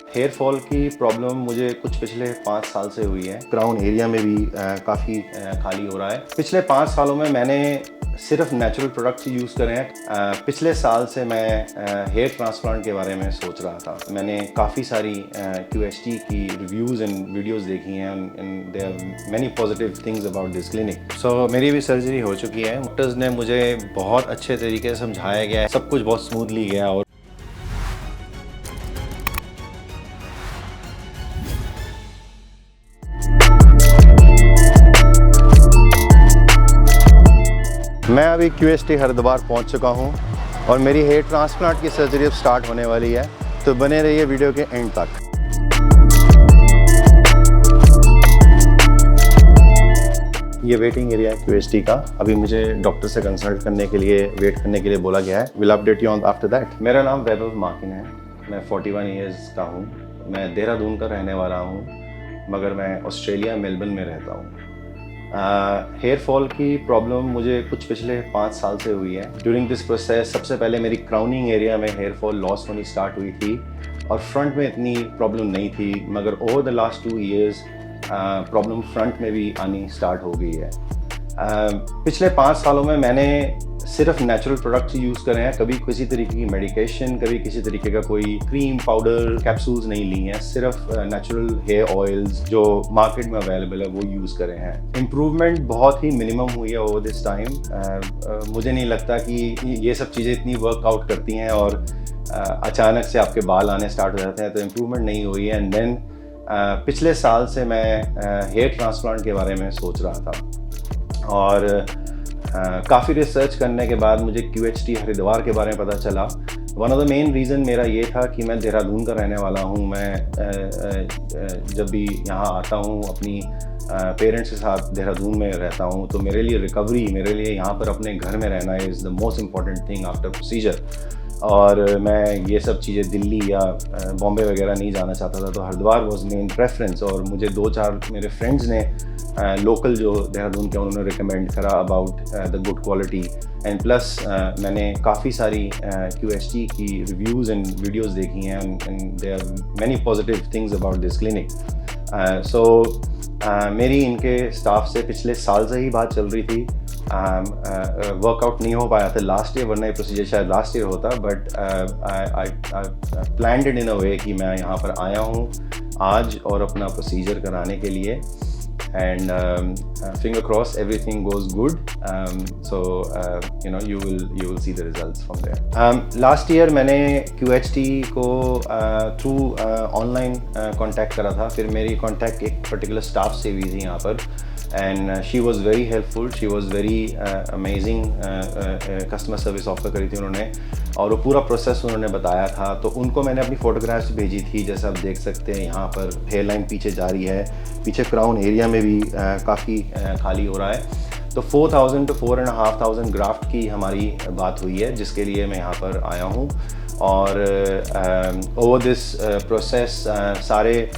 Hair fall की problem मुझे कुछ पिछले 5 साल से हुई है। क्राउन एरिया में भी काफ़ी खाली हो रहा है। पिछले 5 सालों में मैंने सिर्फ नेचुरल प्रोडक्ट्स यूज़ करे हैं। पिछले साल से मैं हेयर ट्रांसप्लांट के बारे में सोच रहा था। मैंने काफ़ी सारी QHT की रिव्यूज़ एंड वीडियोस देखी हैं and there are many positive things about this clinic. So मेरी भी सर्जरी हो चुकी है। डॉक्टर्स ने मुझे बहुत अच्छे तरीके से समझाया गया है, सब कुछ बहुत स्मूथली गया। और मैं अभी QHT हरिद्वार पहुंच चुका हूं और मेरी हेयर ट्रांसप्लांट की सर्जरी अब स्टार्ट होने वाली है, तो बने रहिए वीडियो के एंड तक। ये वेटिंग एरिया है QHT का। अभी मुझे डॉक्टर से कंसल्ट करने के लिए वेट करने के लिए बोला गया है। Will update you on after that. मेरा नाम वैभव माकिन है। मैं 41 ईयर्स का हूँ। मैं देहरादून का रहने वाला हूँ, मगर मैं ऑस्ट्रेलिया मेलबर्न में रहता हूँ। हेयर फॉल की प्रॉब्लम मुझे कुछ पिछले 5 साल से हुई है। ड्यूरिंग दिस प्रोसेस सबसे पहले मेरी क्राउनिंग एरिया में हेयर फॉल लॉस होनी स्टार्ट हुई थी और फ्रंट में इतनी प्रॉब्लम नहीं थी, मगर over the last 2 years problem front में भी आनी स्टार्ट हो गई है। पिछले 5 सालों में मैंने सिर्फ नेचुरल प्रोडक्ट्स यूज़ करे हैं। कभी किसी तरीके की मेडिकेशन, कभी किसी तरीके का कोई क्रीम, पाउडर, कैप्सूल्स नहीं ली हैं। सिर्फ नेचुरल हेयर ऑयल्स जो मार्केट में अवेलेबल है वो यूज़ करे हैं। इम्प्रूवमेंट बहुत ही मिनिमम हुई है ओवर दिस टाइम। मुझे नहीं लगता कि ये सब चीज़ें इतनी वर्कआउट करती हैं और अचानक से आपके बाल आने स्टार्ट हो जाते हैं, तो इम्प्रूवमेंट नहीं हुई है। एंड देन पिछले साल से मैं हेयर ट्रांसप्लांट के बारे में सोच रहा था और काफ़ी रिसर्च करने के बाद मुझे QHT हरिद्वार के बारे में पता चला। One of the main reason मेरा ये था कि मैं देहरादून का रहने वाला हूँ। मैं जब भी यहाँ आता हूँ अपनी पेरेंट्स के साथ देहरादून में रहता हूँ, तो मेरे लिए रिकवरी, मेरे लिए यहाँ पर अपने घर में रहना is the most important thing after procedure. और मैं ये सब चीज़ें दिल्ली या बॉम्बे वगैरह नहीं जाना चाहता था, तो हरिद्वार वॉज मेन प्रेफरेंस। और मुझे 2-4 मेरे फ्रेंड्स ने लोकल जो देहरादून के उन्होंने रिकमेंड करा about the good quality. And plus मैंने काफ़ी सारी QHT की रिव्यूज़ एंड वीडियोस देखी हैं and there are many positive things about this clinic. So मेरी इनके स्टाफ से पिछले साल से ही बात चल रही थी। वर्कआउट नहीं हो पाया था लास्ट ईयर, वरना ये प्रोसीजर शायद लास्ट ईयर होता, but I planned it in a way कि मैं यहाँ पर आया हूँ आज और अपना प्रोसीजर कराने के लिए। And finger crossed everything goes good. So you will see the results from there. Last year मैंने QHT को through online contact करा था। फिर मेरी contact एक particular staff से हुई थी यहाँ पर, and she was very helpful. She was very amazing customer service offer करी थी उन्होंने, और वो पूरा प्रोसेस उन्होंने बताया था। तो उनको मैंने अपनी फ़ोटोग्राफ्स भेजी थी। जैसा आप देख सकते हैं यहाँ पर हेयर लाइन पीछे जा रही है, पीछे क्राउन एरिया में भी काफ़ी खाली हो रहा है। तो 4000 to 4500 ग्राफ्ट की हमारी बात हुई है, जिसके लिए मैं यहाँ पर आया हूँ। और ओवर दिस प्रोसेस सारे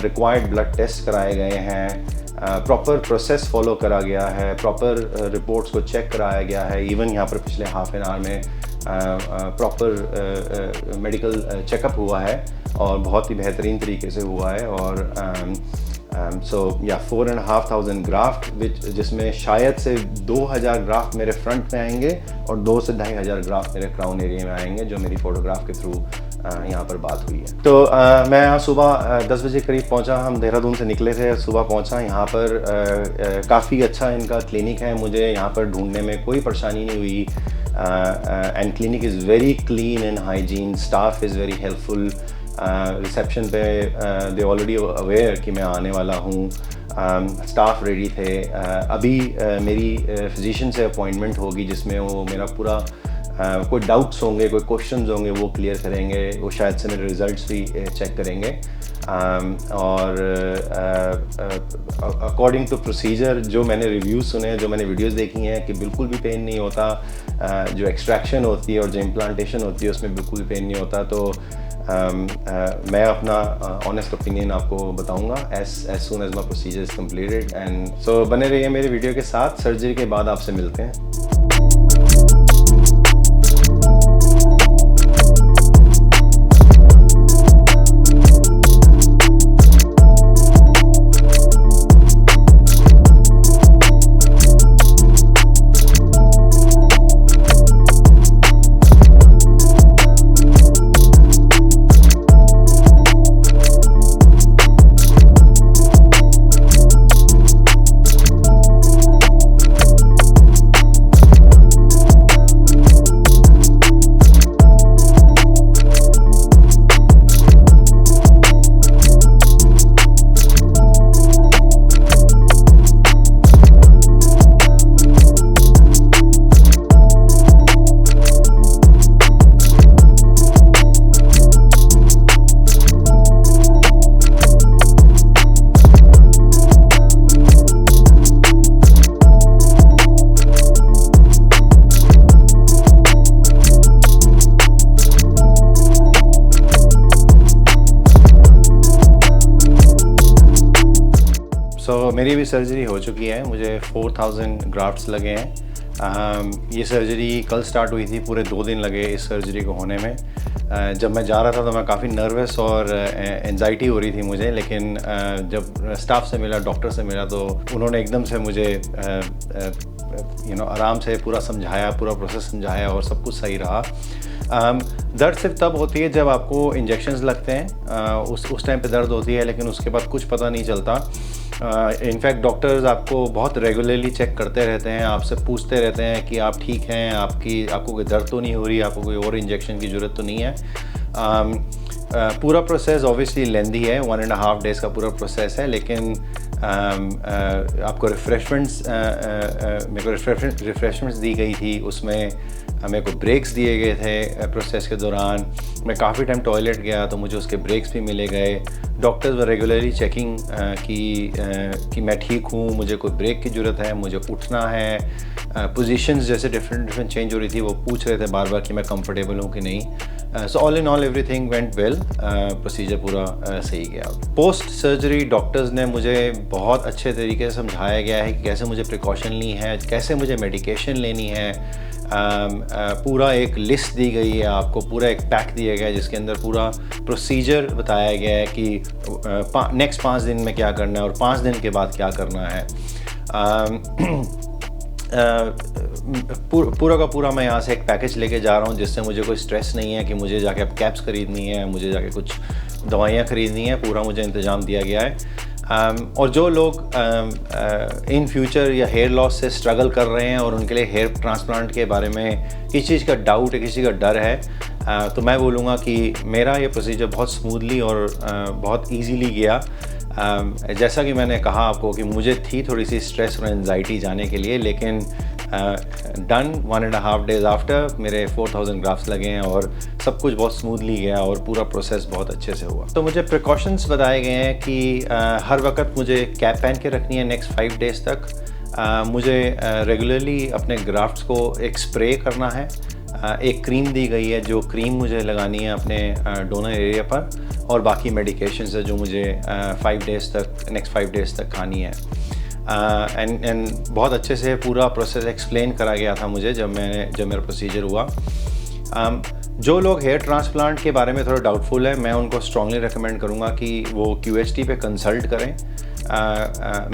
रिक्वायर्ड ब्लड टेस्ट कराए गए हैं, प्रॉपर प्रोसेस फॉलो करा गया है, प्रॉपर रिपोर्ट्स को चेक कराया गया है। इवन यहाँ पर पिछले हाफ एन आवर में प्रॉपर मेडिकल चेकअप हुआ है और बहुत ही बेहतरीन तरीके से हुआ है। और सो या 4500 ग्राफ्ट जिसमें शायद से 2000 ग्राफ्ट मेरे फ्रंट में आएंगे और 2 से 2500 ग्राफ्ट मेरे क्राउन एरिया में आएंगे, जो मेरी फ़ोटोग्राफ के थ्रू यहाँ पर बात हुई है। तो मैं यहाँ सुबह 10 बजे करीब पहुँचा। हम देहरादून से निकले थे, सुबह पहुँचा यहाँ पर। काफ़ी अच्छा इनका क्लिनिक है, मुझे यहाँ पर ढूंढने में कोई परेशानी नहीं हुई। And clinic is very clean and hygiene, staff is very helpful. Reception पे दे ऑलरेडी अवेयर कि मैं आने वाला हूँ, स्टाफ रेडी थे। अभी मेरी फिजिशियन से अपॉइंटमेंट होगी, जिसमें वो मेरा पूरा कोई डाउट्स होंगे, कोई क्वेश्चंस होंगे, वो क्लियर करेंगे। वो शायद से मेरे रिज़ल्ट्स भी चेक करेंगे। और अकॉर्डिंग टू प्रोसीजर जो मैंने रिव्यूज़ सुने, जो मैंने वीडियोस देखी हैं, कि बिल्कुल भी पेन नहीं होता। जो एक्सट्रैक्शन होती है और जो इम्प्लांटेशन होती है उसमें बिल्कुल भी पेन नहीं होता। तो मैं अपना ऑनेस्ट ओपिनियन आपको बताऊंगा as soon as my procedure is completed. And so बने रहिए मेरे वीडियो के साथ। सर्जरी के बाद आपसे मिलते हैं। मेरी भी सर्जरी हो चुकी है, मुझे 4000 ग्राफ्ट्स लगे हैं। ये सर्जरी कल स्टार्ट हुई थी, पूरे 2 दिन लगे इस सर्जरी को होने में। जब मैं जा रहा था तो मैं काफ़ी नर्वस और एंजाइटी हो रही थी मुझे, लेकिन जब स्टाफ से मिला, डॉक्टर से मिला, तो उन्होंने एकदम से मुझे आराम से पूरा समझाया, पूरा प्रोसेस समझाया और सब कुछ सही रहा। दर्द सिर्फ तब होती है जब आपको इंजेक्शंस लगते हैं, उस टाइम पे दर्द होती है, लेकिन उसके बाद कुछ पता नहीं चलता। इनफैक्ट डॉक्टर्स आपको बहुत रेगुलरली चेक करते रहते हैं, आपसे पूछते रहते हैं कि आप ठीक हैं, आपको कोई दर्द तो नहीं हो रही, आपको कोई और इंजेक्शन की ज़रूरत तो नहीं है। पूरा प्रोसेस ऑब्वियसली लेंदी है, 1.5 डेज़ का पूरा प्रोसेस है, लेकिन आपको मेरे को रिफ़्रेशमेंट्स दी गई थी, उसमें मेरे को ब्रेक्स दिए गए थे प्रोसेस के दौरान। मैं काफ़ी टाइम टॉयलेट गया तो मुझे उसके ब्रेक्स भी मिले गए। डॉक्टर्स व रेगुलरली चेकिंग कि मैं ठीक हूँ, मुझे कोई ब्रेक की ज़रूरत है, मुझे उठना है। पोजीशंस जैसे डिफरेंट चेंज हो रही थी, वो पूछ रहे थे बार बार कि मैं कंफर्टेबल हूँ कि नहीं। So all in all everything went well, procedure पूरा सही गया। पोस्ट सर्जरी डॉक्टर्स ने मुझे बहुत अच्छे तरीके से समझाया गया है कि कैसे मुझे प्रिकॉशन ली है, कैसे मुझे मेडिकेशन लेनी है। पूरा एक लिस्ट दी गई है आपको, पूरा एक पैक दिया गया है जिसके अंदर पूरा प्रोसीजर बताया गया है कि नेक्स्ट 5 दिन में क्या करना है और 5 दिन के बाद क्या करना है। पूरा का पूरा मैं यहाँ से एक पैकेज लेके जा रहा हूँ, जिससे मुझे कोई स्ट्रेस नहीं है कि मुझे जाके अब कैप्स ख़रीदनी है, मुझे जाके कुछ दवाइयाँ ख़रीदनी है। पूरा मुझे इंतज़ाम दिया गया है। और जो लोग इन फ्यूचर या हेयर लॉस से स्ट्रगल कर रहे हैं और उनके लिए हेयर ट्रांसप्लांट के बारे में किसी चीज़ का डाउट है, किसी का डर है, तो मैं बोलूँगा कि मेरा ये प्रोसीजर बहुत स्मूथली और बहुत इजीली गया। जैसा कि मैंने कहा आपको कि मुझे थी थोड़ी सी स्ट्रेस और एंजाइटी जाने के लिए, लेकिन डन 1.5 डेज़ आफ्टर मेरे 4000 ग्राफ्ट्स लगे हैं और सब कुछ बहुत स्मूथली गया और पूरा प्रोसेस बहुत अच्छे से हुआ। तो मुझे प्रिकॉशंस बताए गए हैं कि हर वक्त मुझे कैप पहन के रखनी है नेक्स्ट 5 डेज़ तक। मुझे रेगुलरली अपने ग्राफ्ट्स को एक स्प्रे करना है। एक क्रीम दी गई है, जो क्रीम मुझे लगानी है अपने डोनर एरिया पर, और बाकी मेडिकेशंस है जो मुझे 5 डेज़ तक, नेक्स्ट 5 डेज़ तक खानी है। एंड बहुत अच्छे से पूरा प्रोसेस एक्सप्लेन करा गया था मुझे जब मेरा प्रोसीजर हुआ। जो लोग हेयर ट्रांसप्लांट के बारे में थोड़ा डाउटफुल है, मैं उनको स्ट्रांगली रेकमेंड करूँगा कि वो QHT पे कंसल्ट करें।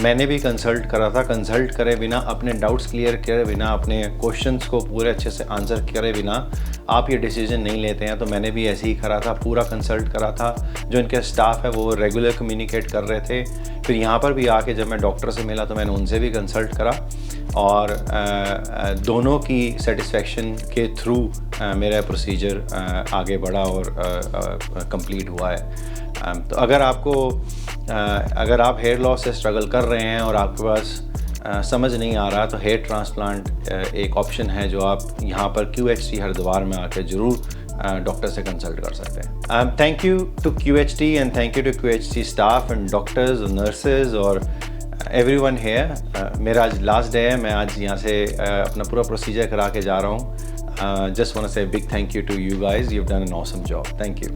मैंने भी कंसल्ट करा था। कंसल्ट करे बिना, अपने डाउट्स क्लियर करे बिना, अपने क्वेश्चन्स को पूरे अच्छे से आंसर करे बिना आप ये डिसीजन नहीं लेते हैं। तो मैंने भी ऐसे ही करा था, पूरा कंसल्ट करा था। जो इनके स्टाफ है वो रेगुलर कम्युनिकेट कर रहे थे। फिर यहाँ पर भी आके जब मैं डॉक्टर से मिला तो मैंने उनसे भी कंसल्ट करा, और दोनों की सेटिस्फेक्शन के थ्रू मेरा प्रोसीजर आगे बढ़ा और कंप्लीट हुआ है। तो अगर आप हेयर लॉस से स्ट्रगल कर रहे हैं और आपके पास समझ नहीं आ रहा, तो हेयर ट्रांसप्लांट एक ऑप्शन है जो आप यहाँ पर QHT हरिद्वार में आकर ज़रूर डॉक्टर से कंसल्ट कर सकते हैं। Thank you to QHT and thank you to QHT staff and doctors और नर्सेज और एवरीवन हेयर। मेरा आज लास्ट डे है, मैं आज यहाँ से अपना पूरा प्रोसीजर करा के जा रहा हूँ। Just want to say big thank you to you guys, you have done an awesome job. Thank you.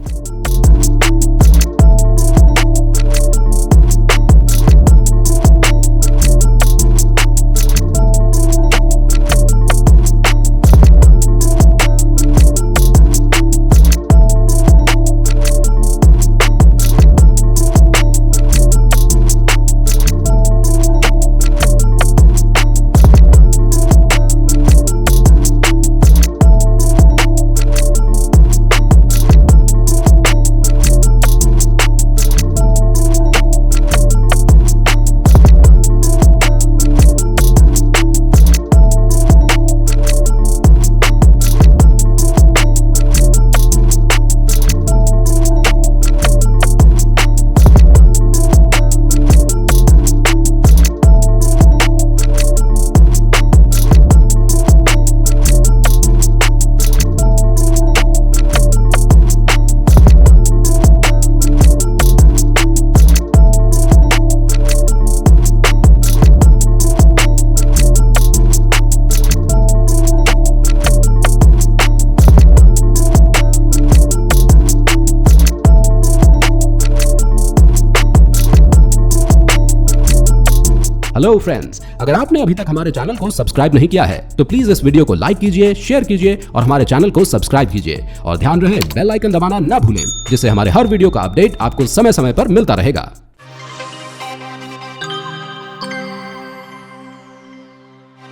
Hello friends, अगर आपने अभी तक हमारे चैनल को सब्सक्राइब नहीं किया है तो प्लीज इस वीडियो को लाइक कीजिए, शेयर कीजिए और हमारे चैनल को सब्सक्राइब कीजिए और ध्यान रहे बेल आइकन दबाना ना भूलें, जिससे हमारे हर वीडियो का अपडेट आपको समय समय पर मिलता रहेगा।